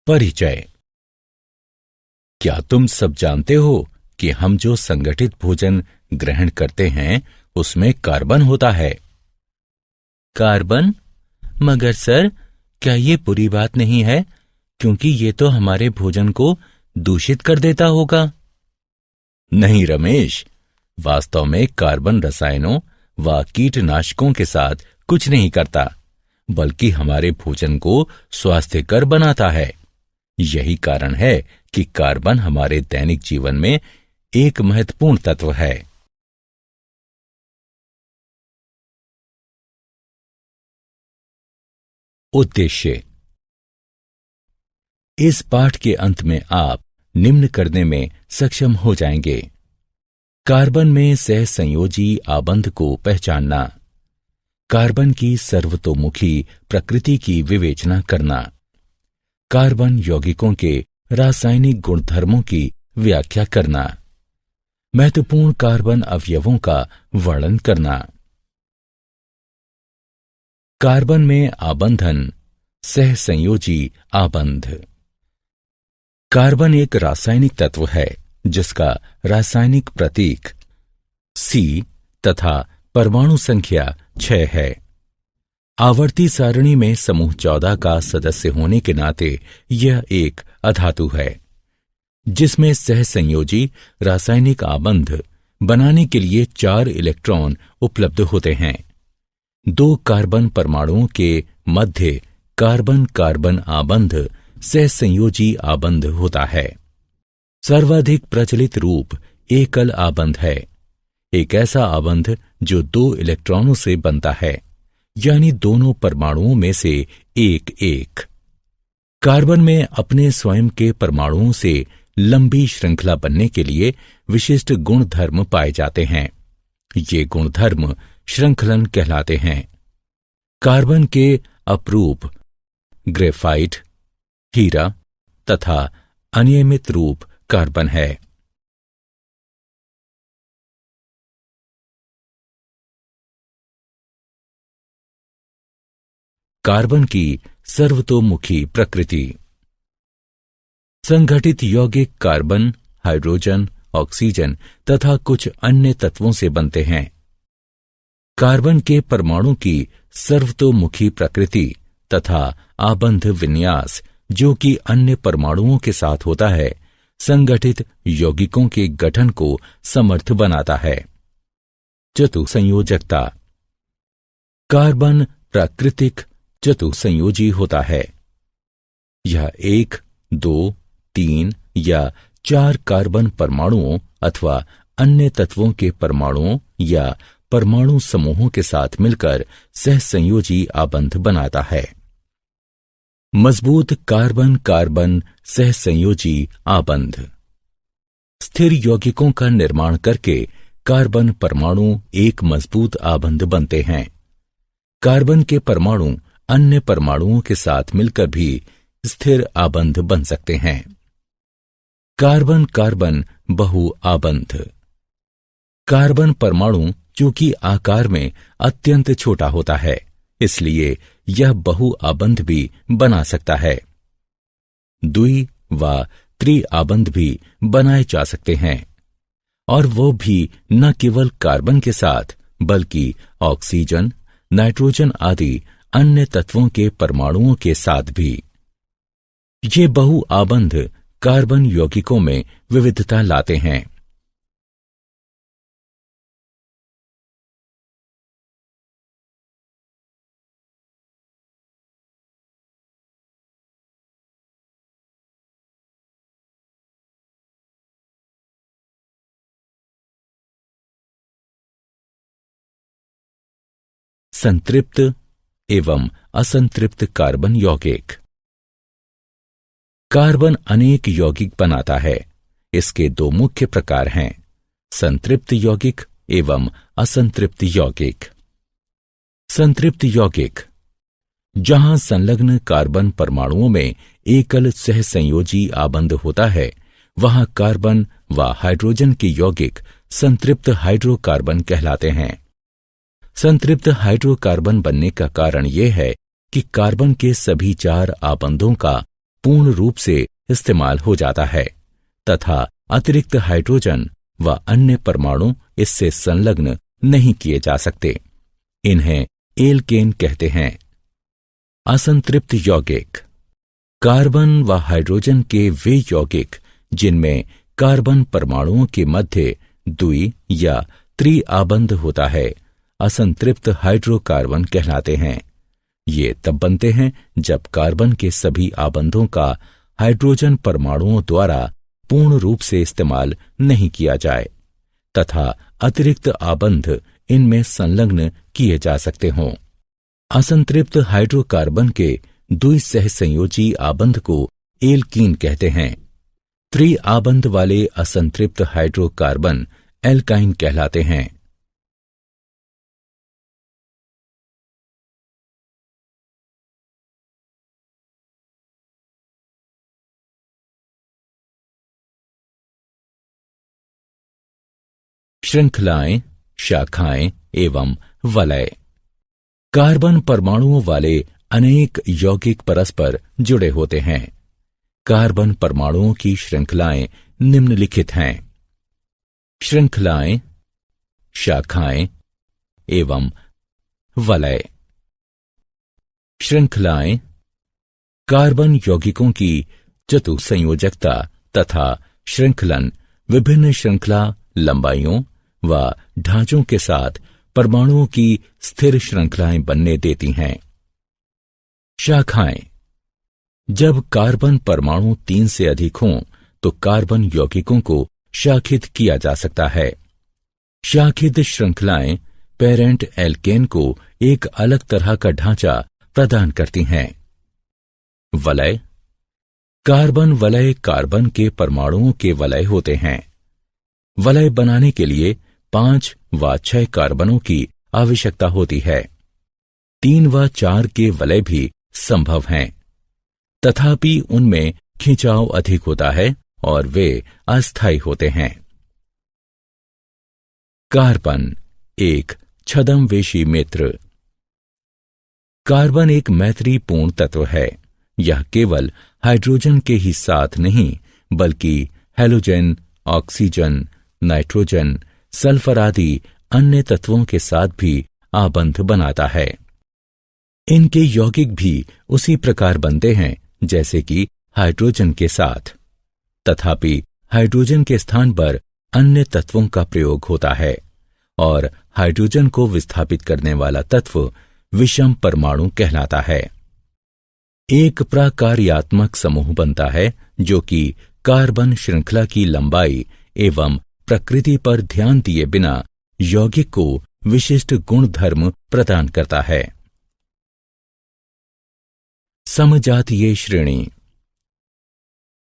परिचय। क्या तुम सब जानते हो कि हम जो संगठित भोजन ग्रहण करते हैं उसमें कार्बन होता है? कार्बन? मगर सर, क्या ये बुरी बात नहीं है, क्योंकि ये तो हमारे भोजन को दूषित कर देता होगा। नहीं रमेश, वास्तव में कार्बन रसायनों व कीटनाशकों के साथ कुछ नहीं करता, बल्कि हमारे भोजन को स्वास्थ्यकर बनाता है। यही कारण है कि कार्बन हमारे दैनिक जीवन में एक महत्वपूर्ण तत्व है। उद्देश्य। इस पाठ के अंत में आप निम्न करने में सक्षम हो जाएंगे: कार्बन में सहसंयोजी आबंध को पहचानना, कार्बन की सर्वतोमुखी प्रकृति की विवेचना करना, कार्बन यौगिकों के रासायनिक गुणधर्मों की व्याख्या करना, महत्वपूर्ण कार्बन अवयवों का वर्णन करना। कार्बन में आबंधन, सहसंयोजी आबंध। कार्बन एक रासायनिक तत्व है जिसका रासायनिक प्रतीक C तथा परमाणु संख्या 6 है। आवर्ती सारणी में समूह 14 का सदस्य होने के नाते यह एक अधातु है, जिसमें सहसंयोजी रासायनिक आबंध बनाने के लिए 4 इलेक्ट्रॉन उपलब्ध होते हैं। 2 कार्बन परमाणुओं के मध्य कार्बन कार्बन आबंध सहसंयोजी आबंध होता है। सर्वाधिक प्रचलित रूप एकल आबंध है, एक ऐसा आबंध जो 2 इलेक्ट्रॉनों से बनता है, यानी दोनों परमाणुओं में से एक एक। कार्बन में अपने स्वयं के परमाणुओं से लंबी श्रृंखला बनने के लिए विशिष्ट गुणधर्म पाए जाते हैं। ये गुणधर्म श्रृंखलन कहलाते हैं। कार्बन के अपरूप ग्रेफाइट, हीरा तथा अनियमित रूप कार्बन है। कार्बन की सर्वतोमुखी प्रकृति। संगठित यौगिक कार्बन, हाइड्रोजन, ऑक्सीजन तथा कुछ अन्य तत्वों से बनते हैं। कार्बन के परमाणु की सर्वतोमुखी प्रकृति तथा आबंध विन्यास, जो कि अन्य परमाणुओं के साथ होता है, संगठित यौगिकों के गठन को समर्थ बनाता है। चतुसंयोजकता। कार्बन प्राकृतिक चतुसंयोजी होता है। यह 1, 2, 3 या 4 कार्बन परमाणुओं अथवा अन्य तत्वों के परमाणुओं या परमाणु समूहों के साथ मिलकर सहसंयोजी आबंध बनाता है। मजबूत कार्बन कार्बन सहसंयोजी आबंध। स्थिर यौगिकों का निर्माण करके कार्बन परमाणु एक मजबूत आबंध बनते हैं। कार्बन के परमाणु अन्य परमाणुओं के साथ मिलकर भी स्थिर आबंध बन सकते हैं। कार्बन कार्बन बहु आबंध। कार्बन परमाणु चूंकि आकार में अत्यंत छोटा होता है, इसलिए यह बहु आबंध भी बना सकता है। द्वि व त्रि आबंध भी बनाए जा सकते हैं, और वो भी न केवल कार्बन के साथ बल्कि ऑक्सीजन, नाइट्रोजन आदि अन्य तत्वों के परमाणुओं के साथ भी। ये बहु आबंध कार्बन यौगिकों में विविधता लाते हैं। संतृप्त एवं असंतृप्त कार्बन यौगिक। कार्बन अनेक यौगिक बनाता है। इसके 2 मुख्य प्रकार हैं: संतृप्त यौगिक एवं असंतृप्त यौगिक। संतृप्त यौगिक, जहां संलग्न कार्बन परमाणुओं में एकल सहसंयोजी आबंध होता है, वहां कार्बन व हाइड्रोजन के यौगिक संतृप्त हाइड्रोकार्बन कहलाते हैं। संतृप्त हाइड्रोकार्बन बनने का कारण यह है कि कार्बन के सभी 4 आबंधों का पूर्ण रूप से इस्तेमाल हो जाता है तथा अतिरिक्त हाइड्रोजन व अन्य परमाणु इससे संलग्न नहीं किए जा सकते। इन्हें एल्केन कहते हैं। असंतृप्त यौगिक कार्बन व हाइड्रोजन के वे यौगिक जिनमें कार्बन परमाणुओं के मध्य द्वि या त्रि आबंध होता है, असंतृप्त हाइड्रोकार्बन कहलाते हैं। ये तब बनते हैं जब कार्बन के सभी आबंधों का हाइड्रोजन परमाणुओं द्वारा पूर्ण रूप से इस्तेमाल नहीं किया जाए तथा अतिरिक्त आबंध इनमें संलग्न किए जा सकते हों। असंतृप्त हाइड्रोकार्बन के द्विसहसंयोजी आबंध को एल्कीन कहते हैं। त्रि आबंध वाले असंतृप्त हाइड्रोकार्बन एल्काइन कहलाते हैं। श्रृंखलाएं, शाखाएं एवं वलय। कार्बन परमाणुओं वाले अनेक यौगिक परस्पर जुड़े होते हैं। कार्बन परमाणुओं की श्रृंखलाएं निम्नलिखित हैं। श्रृंखलाएं, शाखाएं एवं वलय। श्रृंखलाएं कार्बन यौगिकों की चतुसंयोजकता तथा श्रृंखलन विभिन्न श्रृंखला लंबाइयों व ढांचों के साथ परमाणुओं की स्थिर श्रृंखलाएं बनने देती हैं। शाखाएं जब कार्बन परमाणु 3 से अधिक हों तो कार्बन यौगिकों को शाखित किया जा सकता है। शाखित श्रृंखलाएं पेरेंट एल्केन को एक अलग तरह का ढांचा प्रदान करती हैं। वलय कार्बन वलय कार्बन के परमाणुओं के वलय होते हैं। वलय बनाने के लिए 5 व 6 कार्बनों की आवश्यकता होती है। 3 व 4 के वलय भी संभव हैं, तथापि उनमें खिंचाव अधिक होता है और वे अस्थायी होते हैं। कार्बन एक छद्मवेशी मित्र। कार्बन एक मैत्रीपूर्ण तत्व है। यह केवल हाइड्रोजन के ही साथ नहीं बल्कि हैलोजन, ऑक्सीजन, नाइट्रोजन, सल्फर आदि अन्य तत्वों के साथ भी आबंध बनाता है। इनके यौगिक भी उसी प्रकार बनते हैं जैसे कि हाइड्रोजन के साथ, तथापि हाइड्रोजन के स्थान पर अन्य तत्वों का प्रयोग होता है और हाइड्रोजन को विस्थापित करने वाला तत्व विषम परमाणु कहलाता है। एक प्राकार्यात्मक समूह बनता है जो कि कार्बन श्रृंखला की लंबाई एवं प्रकृति पर ध्यान दिए बिना यौगिक को विशिष्ट गुण धर्म प्रदान करता है। समजातीय श्रेणी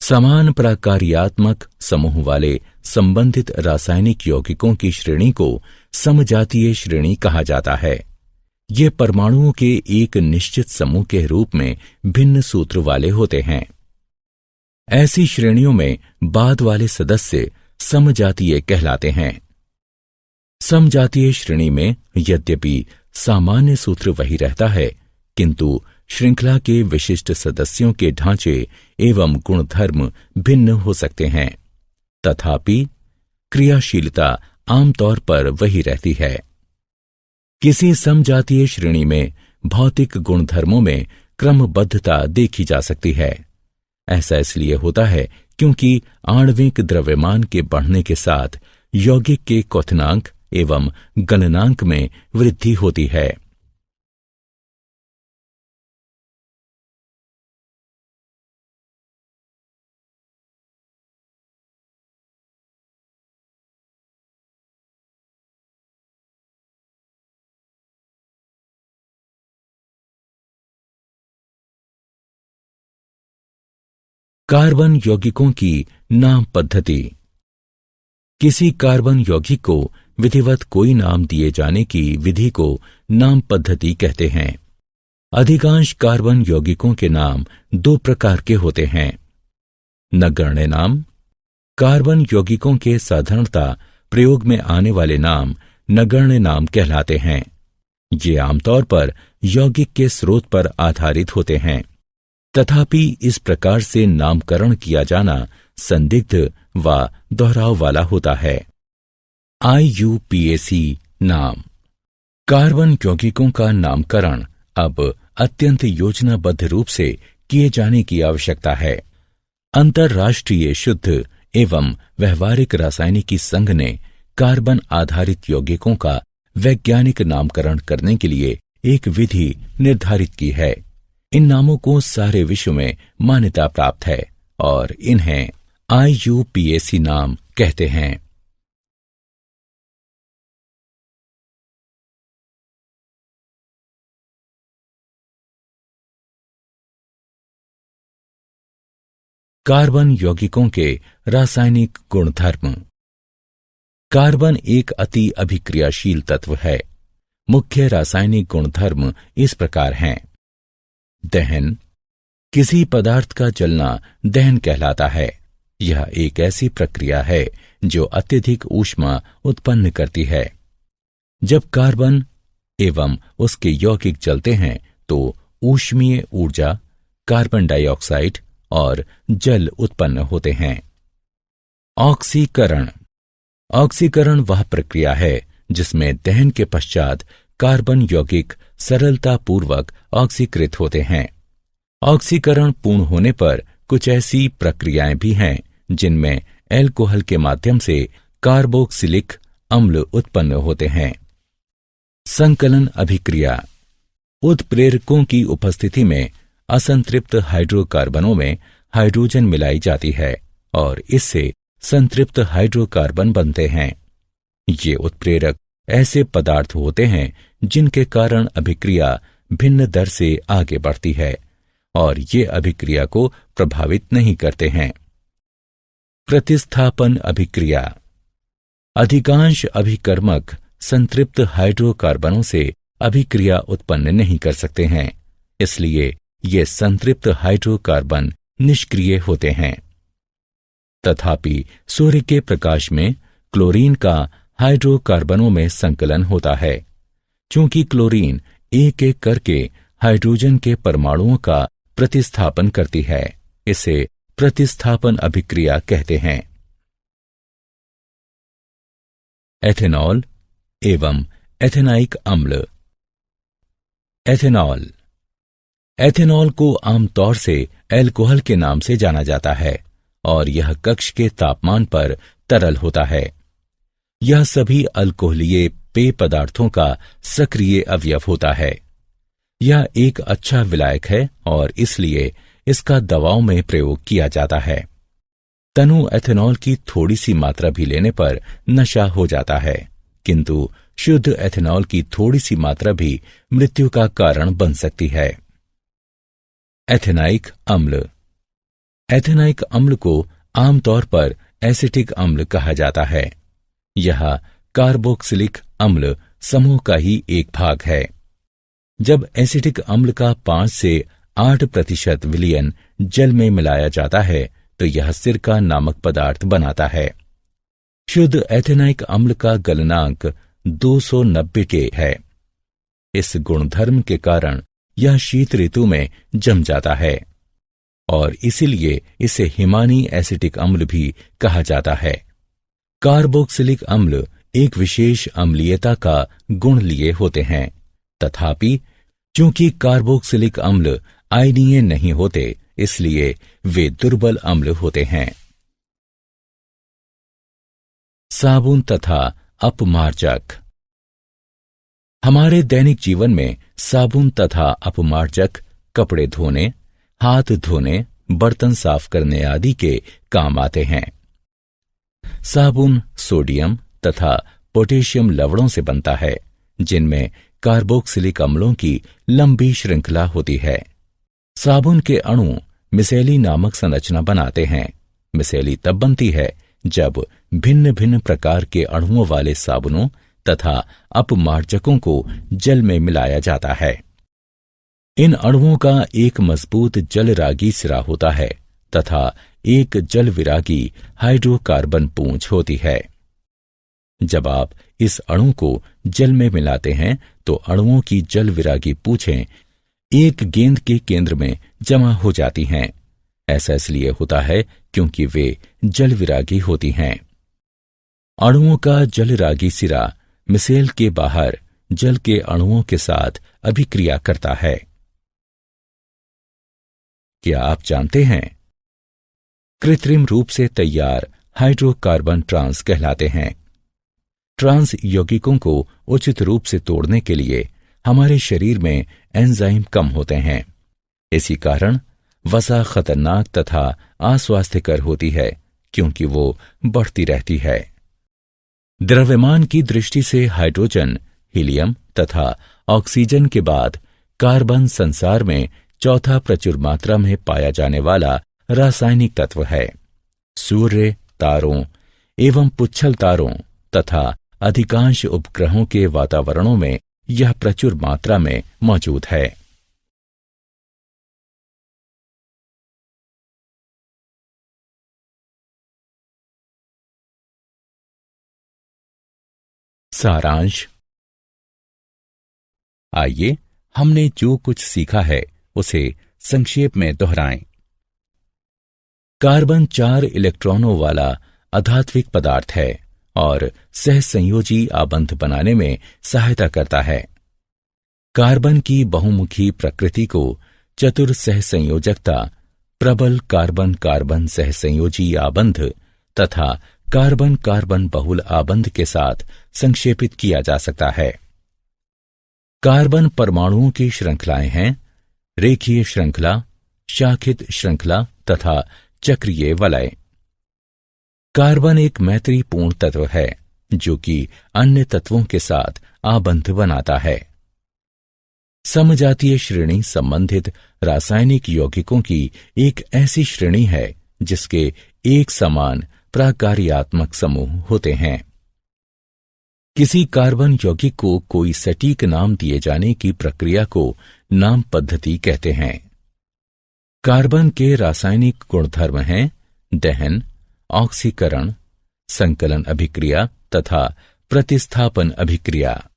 समान प्राकार्यात्मक समूह वाले संबंधित रासायनिक यौगिकों की श्रेणी को समजातीय श्रेणी कहा जाता है। ये परमाणुओं के एक निश्चित समूह के रूप में भिन्न सूत्र वाले होते हैं। ऐसी श्रेणियों में बाद वाले सदस्य समजातीय कहलाते हैं। समजातीय श्रेणी में यद्यपि सामान्य सूत्र वही रहता है, किंतु श्रृंखला के विशिष्ट सदस्यों के ढांचे एवं गुणधर्म भिन्न हो सकते हैं, तथापि क्रियाशीलता आमतौर पर वही रहती है। किसी समजातीय श्रेणी में भौतिक गुणधर्मों में क्रमबद्धता देखी जा सकती है। ऐसा इसलिए होता है क्योंकि आणविक द्रव्यमान के बढ़ने के साथ यौगिक के क्वथनांक एवं गलनांक में वृद्धि होती है। कार्बन यौगिकों की नाम पद्धति। किसी कार्बन यौगिक को विधिवत कोई नाम दिए जाने की विधि को नाम पद्धति कहते हैं। अधिकांश कार्बन यौगिकों के नाम 2 प्रकार के होते हैं। नगण्य नाम। कार्बन यौगिकों के साधारणता प्रयोग में आने वाले नाम नगण्य नाम कहलाते हैं। ये आमतौर पर यौगिक के स्रोत पर आधारित होते हैं। तथापि इस प्रकार से नामकरण किया जाना संदिग्ध व दोहराव वाला होता है। IUPAC नाम। कार्बन यौगिकों का नामकरण अब अत्यंत योजनाबद्ध रूप से किए जाने की आवश्यकता है। अंतर्राष्ट्रीय शुद्ध एवं व्यवहारिक रासायनिकी संघ ने कार्बन आधारित यौगिकों का वैज्ञानिक नामकरण करने के लिए एक विधि निर्धारित की है। इन नामों को सारे विश्व में मान्यता प्राप्त है और इन्हें IUPAC नाम कहते हैं। कार्बन यौगिकों के रासायनिक गुणधर्म। कार्बन एक अति अभिक्रियाशील तत्व है। मुख्य रासायनिक गुणधर्म इस प्रकार हैं। दहन। किसी पदार्थ का जलना दहन कहलाता है। यह एक ऐसी प्रक्रिया है जो अत्यधिक ऊष्मा उत्पन्न करती है। जब कार्बन एवं उसके यौगिक जलते हैं तो ऊष्मीय ऊर्जा, कार्बन डाइऑक्साइड और जल उत्पन्न होते हैं। ऑक्सीकरण। ऑक्सीकरण वह प्रक्रिया है जिसमें दहन के पश्चात कार्बन यौगिक सरलतापूर्वक ऑक्सीकृत होते हैं। ऑक्सीकरण पूर्ण होने पर कुछ ऐसी प्रक्रियाएं भी हैं जिनमें एल्कोहल के माध्यम से कार्बोक्सिलिक अम्ल उत्पन्न होते हैं। संकलन अभिक्रिया। उत्प्रेरकों की उपस्थिति में असंतृप्त हाइड्रोकार्बनों में हाइड्रोजन मिलाई जाती है और इससे संतृप्त हाइड्रोकार्बन बनते हैं। ये उत्प्रेरक ऐसे पदार्थ होते हैं जिनके कारण अभिक्रिया भिन्न दर से आगे बढ़ती है और ये अभिक्रिया को प्रभावित नहीं करते हैं। प्रतिस्थापन अभिक्रिया। अधिकांश अभिकर्मक संतृप्त हाइड्रोकार्बनों से अभिक्रिया उत्पन्न नहीं कर सकते हैं, इसलिए ये संतृप्त हाइड्रोकार्बन निष्क्रिय होते हैं। तथापि सूर्य के प्रकाश में क्लोरीन का हाइड्रोकार्बनों में संकलन होता है। चूंकि क्लोरीन एक एक करके हाइड्रोजन के परमाणुओं का प्रतिस्थापन करती है, इसे प्रतिस्थापन अभिक्रिया कहते हैं। एथेनॉल एवं एथेनाइक अम्ल। एथेनॉल। एथेनॉल को आमतौर से एल्कोहल के नाम से जाना जाता है और यह कक्ष के तापमान पर तरल होता है। यह सभी अल्कोहलीय पेय पदार्थों का सक्रिय अवयव होता है। यह एक अच्छा विलायक है और इसलिए इसका दवाओं में प्रयोग किया जाता है। तनु एथेनॉल की थोड़ी सी मात्रा भी लेने पर नशा हो जाता है, किंतु शुद्ध एथेनॉल की थोड़ी सी मात्रा भी मृत्यु का कारण बन सकती है। एथेनाइक अम्ल। एथेनाइक अम्ल को आमतौर पर एसिटिक अम्ल कहा जाता है। यह कार्बोक्सिलिक अम्ल समूह का ही एक भाग है। जब एसिटिक अम्ल का 5 से 8% विलयन जल में मिलाया जाता है तो यह सिरका नामक पदार्थ बनाता है। शुद्ध एथेनाइक अम्ल का गलनांक 290 के है। इस गुणधर्म के कारण यह शीत ऋतु में जम जाता है और इसीलिए इसे हिमानी एसिटिक अम्ल भी कहा जाता है। कार्बोक्सिलिक अम्ल एक विशेष अम्लीयता का गुण लिए होते हैं, तथापि चूंकि कार्बोक्सिलिक अम्ल आयनीय नहीं होते, इसलिए वे दुर्बल अम्ल होते हैं। साबुन तथा अपमार्जक। हमारे दैनिक जीवन में साबुन तथा अपमार्जक कपड़े धोने, हाथ धोने, बर्तन साफ करने आदि के काम आते हैं। साबुन सोडियम तथा पोटेशियम लवणों से बनता है, जिनमें कार्बोक्सिलिक अम्लों की लंबी श्रृंखला होती है। साबुन के अणु मिसेली नामक संरचना बनाते हैं। मिसेली तब बनती है जब भिन्न भिन्न प्रकार के अणुओं वाले साबुनों तथा अपमार्जकों को जल में मिलाया जाता है। इन अणुओं का एक मजबूत जलरागी सिरा होता है तथा एक जल विरागी हाइड्रोकार्बन पूंछ होती है। जब आप इस अणु को जल में मिलाते हैं तो अणुओं की जल विरागी पूंछें एक गेंद के केंद्र में जमा हो जाती हैं। ऐसा इसलिए होता है क्योंकि वे जलविरागी होती हैं। अणुओं का जलरागी सिरा मिसेल के बाहर जल के अणुओं के साथ अभिक्रिया करता है। क्या आप जानते हैं? कृत्रिम रूप से तैयार हाइड्रोकार्बन ट्रांस कहलाते हैं। ट्रांस यौगिकों को उचित रूप से तोड़ने के लिए हमारे शरीर में एंजाइम कम होते हैं। इसी कारण वसा खतरनाक तथा अस्वास्थ्यकर होती है क्योंकि वो बढ़ती रहती है। द्रव्यमान की दृष्टि से हाइड्रोजन, हीलियम तथा ऑक्सीजन के बाद कार्बन संसार में चौथा प्रचुर मात्रा में पाया जाने वाला रासायनिक तत्व है। सूर्य, तारों एवं पुच्छल तारों तथा अधिकांश उपग्रहों के वातावरणों में यह प्रचुर मात्रा में मौजूद है। सारांश। आइए हमने जो कुछ सीखा है उसे संक्षेप में दोहराएं। कार्बन 4 इलेक्ट्रॉनों वाला अधात्विक पदार्थ है और सहसंयोजी आबंध बनाने में सहायता करता है। कार्बन की बहुमुखी प्रकृति को चतुर सहसंयोजकता, प्रबल कार्बन कार्बन सहसंयोजी आबंध तथा कार्बन कार्बन बहुल आबंध के साथ संक्षेपित किया जा सकता है। कार्बन परमाणुओं की श्रृंखलाएं हैं रेखीय श्रृंखला, शाखित श्रृंखला तथा चक्रीय वलय। कार्बन एक मैत्रीपूर्ण तत्व है जो कि अन्य तत्वों के साथ आबंध बनाता है। समजातीय श्रेणी संबंधित रासायनिक यौगिकों की एक ऐसी श्रेणी है जिसके एक समान प्राकार्यात्मक समूह होते हैं। किसी कार्बन यौगिक को कोई सटीक नाम दिए जाने की प्रक्रिया को नाम पद्धति कहते हैं। कार्बन के रासायनिक गुणधर्म हैं दहन, ऑक्सीकरण, संकलन अभिक्रिया तथा प्रतिस्थापन अभिक्रिया।